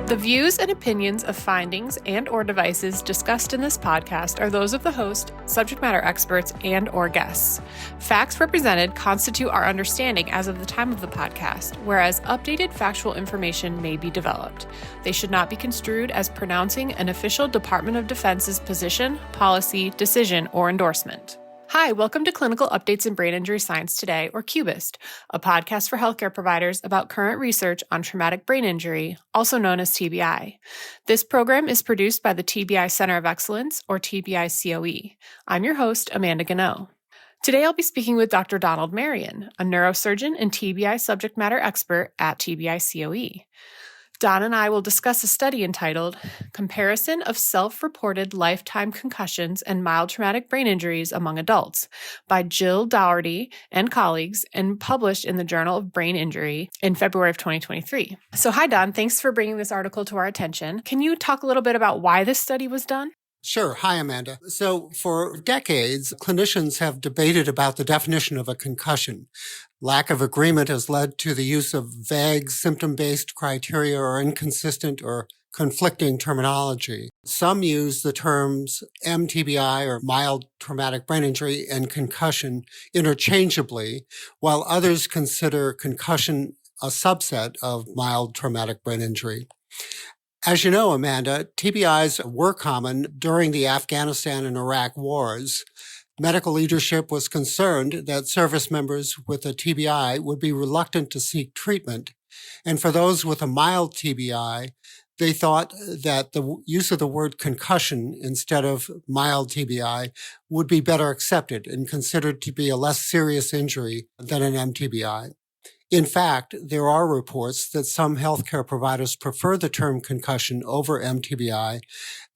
The views and opinions of findings and/or devices discussed in this podcast are those of the host, subject matter experts, and/or guests. Facts represented constitute our understanding as of the time of the podcast, whereas updated factual information may be developed. They should not be construed as pronouncing an official Department of Defense's position, policy, decision, or endorsement. Hi, welcome to Clinical Updates in Brain Injury Science Today, or CUBIST, a podcast for healthcare providers about current research on traumatic brain injury, also known as TBI. This program is produced by the TBI Center of Excellence, or TBI COE. I'm your host, Amanda Gano. Today I'll be speaking with Dr. Donald Marion, a neurosurgeon and TBI subject matter expert at TBI COE. Don and I will discuss a study entitled Comparison of Self-Reported Lifetime Concussions and Mild Traumatic Brain Injuries Among Adults by Jill Doherty and colleagues and published in the Journal of Brain Injury in February of 2023. So hi, Don. Thanks for bringing this article to our attention. Can you talk a little bit about why this study was done? Sure. Hi, Amanda. So for decades, clinicians have debated about the definition of a concussion. Lack of agreement has led to the use of vague symptom-based criteria or inconsistent or conflicting terminology. Some use the terms MTBI or mild traumatic brain injury and concussion interchangeably, while others consider concussion a subset of mild traumatic brain injury. As you know, Amanda, TBIs were common during the Afghanistan and Iraq wars. Medical leadership was concerned that service members with a TBI would be reluctant to seek treatment. And for those with a mild TBI, they thought that the use of the word concussion instead of mild TBI would be better accepted and considered to be a less serious injury than an MTBI. In fact, there are reports that some healthcare providers prefer the term concussion over MTBI,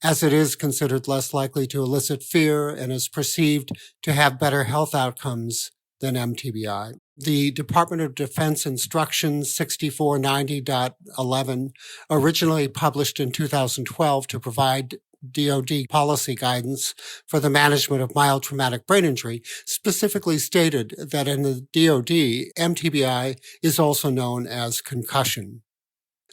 as it is considered less likely to elicit fear and is perceived to have better health outcomes than MTBI. The Department of Defense Instructions 6490.11, originally published in 2012 to provide DoD policy guidance for the management of mild traumatic brain injury, specifically stated that in the DoD, MTBI is also known as concussion.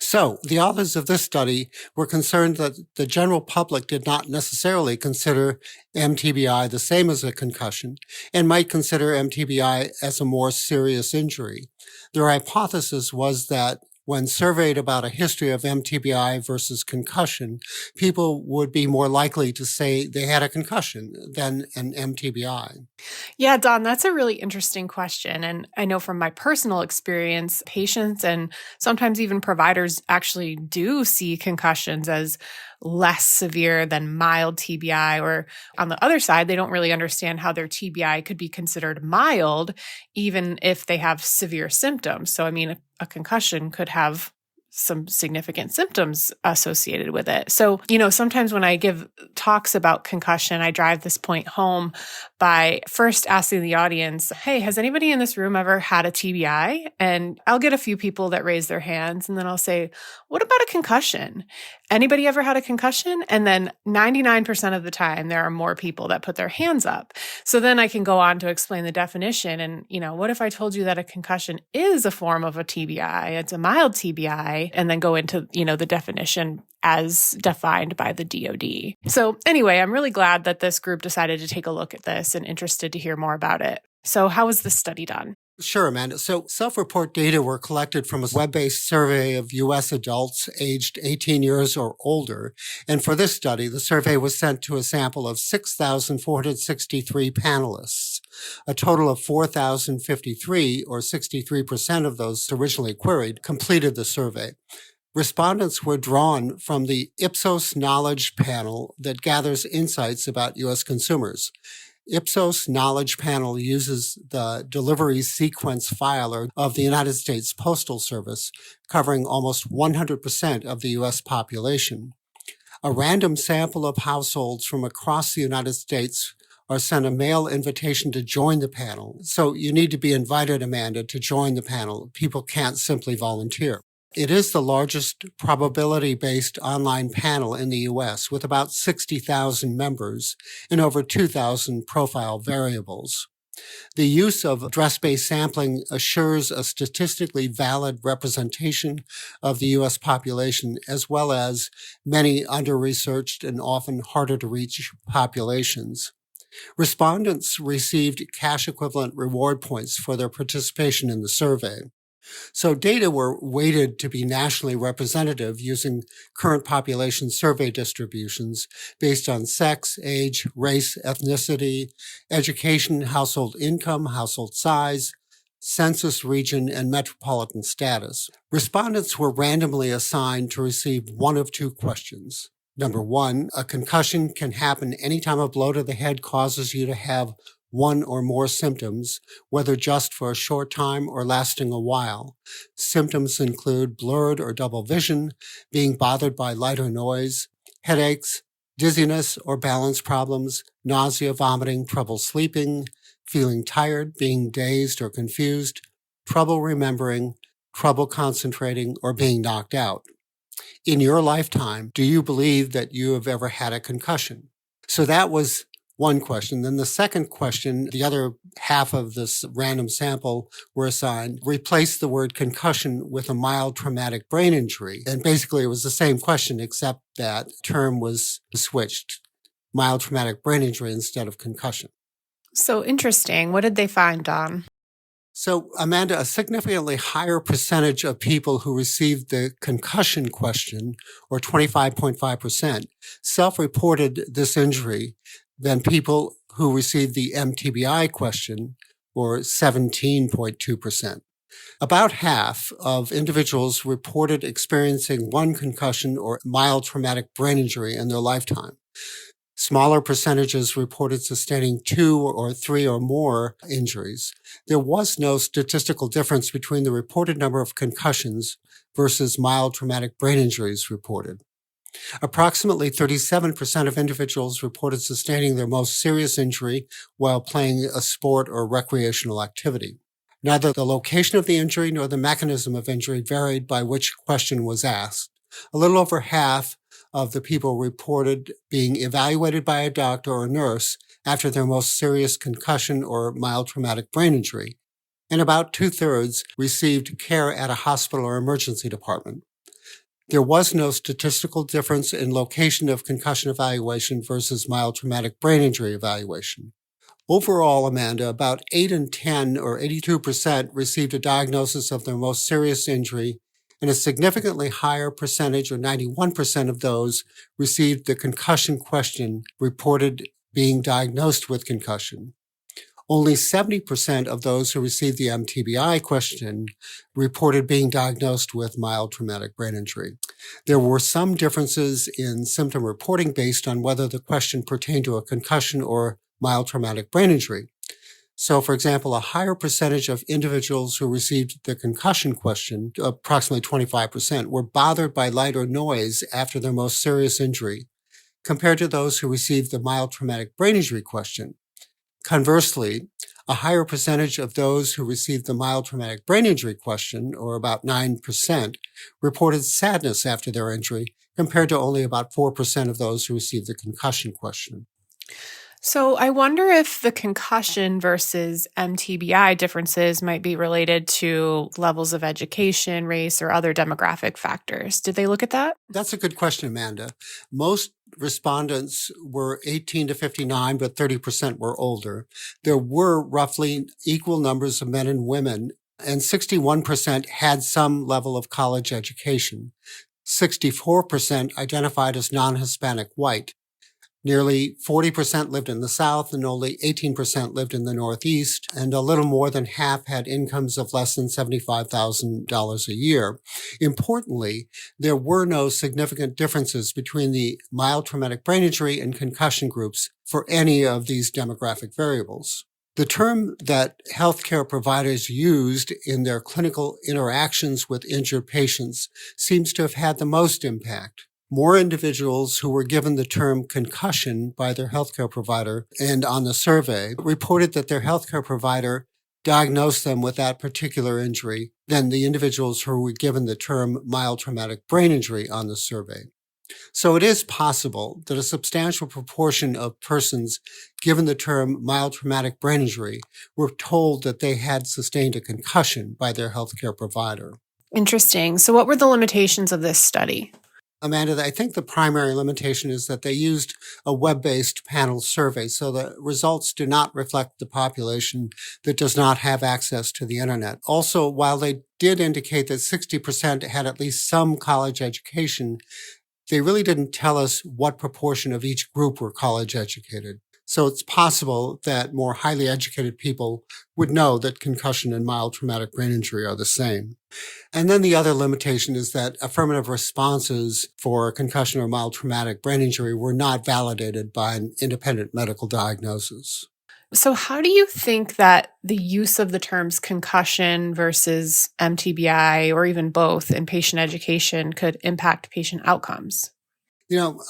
So, the authors of this study were concerned that the general public did not necessarily consider MTBI the same as a concussion and might consider MTBI as a more serious injury. Their hypothesis was that when surveyed about a history of MTBI versus concussion, people would be more likely to say they had a concussion than an MTBI. Yeah, Don, that's a really interesting question. And I know from my personal experience, patients and sometimes even providers actually do see concussions as less severe than mild TBI, or on the other side, they don't really understand how their TBI could be considered mild, even if they have severe symptoms. So, I mean, a concussion could have some significant symptoms associated with it. So, sometimes when I give talks about concussion, I drive this point home by first asking the audience, hey, has anybody in this room ever had a TBI? And I'll get a few people that raise their hands, and then I'll say, what about a concussion? Anybody ever had a concussion? And then 99% of the time, there are more people that put their hands up. So then I can go on to explain the definition. And, what if I told you that a concussion is a form of a TBI? It's a mild TBI, and then go into, the definition as defined by the DoD. So anyway, I'm really glad that this group decided to take a look at this and interested to hear more about it. So how was this study done? Sure, Amanda. So self-report data were collected from a web-based survey of U.S. adults aged 18 years or older. And for this study, the survey was sent to a sample of 6,463 panelists. A total of 4,053, or 63% of those originally queried, completed the survey. Respondents were drawn from the Ipsos Knowledge Panel that gathers insights about U.S. consumers. Ipsos Knowledge Panel uses the delivery sequence filer of the United States Postal Service, covering almost 100% of the U.S. population. A random sample of households from across the United States are sent a mail invitation to join the panel. So you need to be invited, Amanda, to join the panel. People can't simply volunteer. It is the largest probability-based online panel in the U.S., with about 60,000 members and over 2,000 profile variables. The use of address-based sampling assures a statistically valid representation of the U.S. population, as well as many under-researched and often harder-to-reach populations. Respondents received cash-equivalent reward points for their participation in the survey. So data were weighted to be nationally representative using current population survey distributions based on sex, age, race, ethnicity, education, household income, household size, census region, and metropolitan status. Respondents were randomly assigned to receive one of two questions. Number one, a concussion can happen anytime a blow to the head causes you to have one or more symptoms, whether just for a short time or lasting a while. Symptoms include blurred or double vision, being bothered by light or noise, headaches, dizziness or balance problems, nausea, vomiting, trouble sleeping, feeling tired, being dazed or confused, trouble remembering, trouble concentrating, or being knocked out. In your lifetime, do you believe that you have ever had a concussion? So that was one question. Then the second question, the other half of this random sample were assigned, replace the word concussion with a mild traumatic brain injury. And basically it was the same question, except that term was switched, mild traumatic brain injury instead of concussion. So interesting. What did they find, Don? So, Amanda, a significantly higher percentage of people who received the concussion question, or 25.5%, self-reported this injury than people who received the MTBI question, or 17.2%. About half of individuals reported experiencing one concussion or mild traumatic brain injury in their lifetime. Smaller percentages reported sustaining 2 or 3 or more injuries. There was no statistical difference between the reported number of concussions versus mild traumatic brain injuries reported. Approximately 37% of individuals reported sustaining their most serious injury while playing a sport or recreational activity. Neither the location of the injury nor the mechanism of injury varied by which question was asked. A little over half of the people reported being evaluated by a doctor or nurse after their most serious concussion or mild traumatic brain injury, and about 2/3 received care at a hospital or emergency department. There was no statistical difference in location of concussion evaluation versus mild traumatic brain injury evaluation. Overall, Amanda, about 8 in 10 or 82% received a diagnosis of their most serious injury, and a significantly higher percentage, or 91% of those, received the concussion question reported being diagnosed with concussion. Only 70% of those who received the MTBI question reported being diagnosed with mild traumatic brain injury. There were some differences in symptom reporting based on whether the question pertained to a concussion or mild traumatic brain injury. So, for example, a higher percentage of individuals who received the concussion question, approximately 25%, were bothered by light or noise after their most serious injury, compared to those who received the mild traumatic brain injury question. Conversely, a higher percentage of those who received the mild traumatic brain injury question, or about 9%, reported sadness after their injury, compared to only about 4% of those who received the concussion question. So I wonder if the concussion versus MTBI differences might be related to levels of education, race, or other demographic factors. Did they look at that? That's a good question, Amanda. Most respondents were 18 to 59, but 30% were older. There were roughly equal numbers of men and women, and 61% had some level of college education. 64% identified as non-Hispanic white. Nearly 40% lived in the South and only 18% lived in the Northeast, and a little more than half had incomes of less than $75,000 a year. Importantly, there were no significant differences between the mild traumatic brain injury and concussion groups for any of these demographic variables. The term that healthcare providers used in their clinical interactions with injured patients seems to have had the most impact. More individuals who were given the term concussion by their healthcare provider and on the survey reported that their healthcare provider diagnosed them with that particular injury than the individuals who were given the term mild traumatic brain injury on the survey. So it is possible that a substantial proportion of persons given the term mild traumatic brain injury were told that they had sustained a concussion by their healthcare provider. Interesting. So what were the limitations of this study? Amanda, I think the primary limitation is that they used a web-based panel survey, so the results do not reflect the population that does not have access to the internet. Also, while they did indicate that 60% had at least some college education, they really didn't tell us what proportion of each group were college educated. So it's possible that more highly educated people would know that concussion and mild traumatic brain injury are the same. And then the other limitation is that affirmative responses for concussion or mild traumatic brain injury were not validated by an independent medical diagnosis. So how do you think that the use of the terms concussion versus MTBI, or even both, in patient education could impact patient outcomes?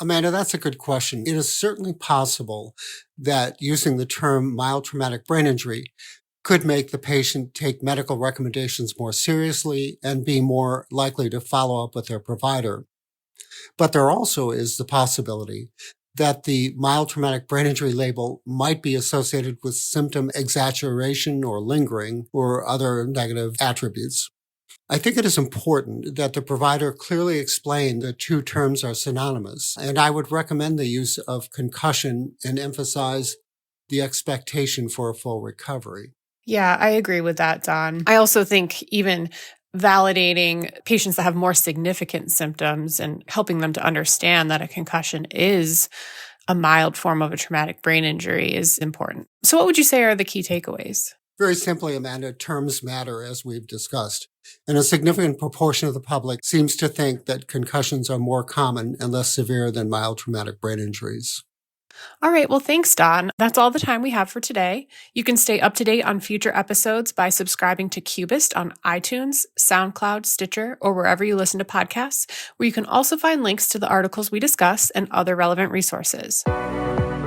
Amanda, that's a good question. It is certainly possible that using the term mild traumatic brain injury could make the patient take medical recommendations more seriously and be more likely to follow up with their provider. But there also is the possibility that the mild traumatic brain injury label might be associated with symptom exaggeration or lingering or other negative attributes. I think it is important that the provider clearly explain the two terms are synonymous, and I would recommend the use of concussion and emphasize the expectation for a full recovery. Yeah, I agree with that, Dawn. I also think even validating patients that have more significant symptoms and helping them to understand that a concussion is a mild form of a traumatic brain injury is important. So what would you say are the key takeaways? Very simply, Amanda, terms matter, as we've discussed. And a significant proportion of the public seems to think that concussions are more common and less severe than mild traumatic brain injuries. All right. Well, thanks, Dawn. That's all the time we have for today. You can stay up to date on future episodes by subscribing to CUBIST on iTunes, SoundCloud, Stitcher, or wherever you listen to podcasts, where you can also find links to the articles we discuss and other relevant resources.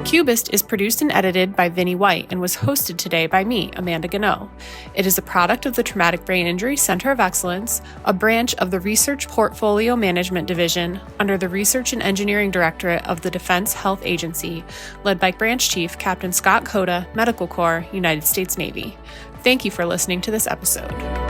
CUBIST is produced and edited by Vinnie White and was hosted today by me, Amanda Gano. It is a product of the Traumatic Brain Injury Center of Excellence, a branch of the Research Portfolio Management Division under the Research and Engineering Directorate of the Defense Health Agency, led by Branch Chief Captain Scott Coda, Medical Corps, United States Navy. Thank you for listening to this episode.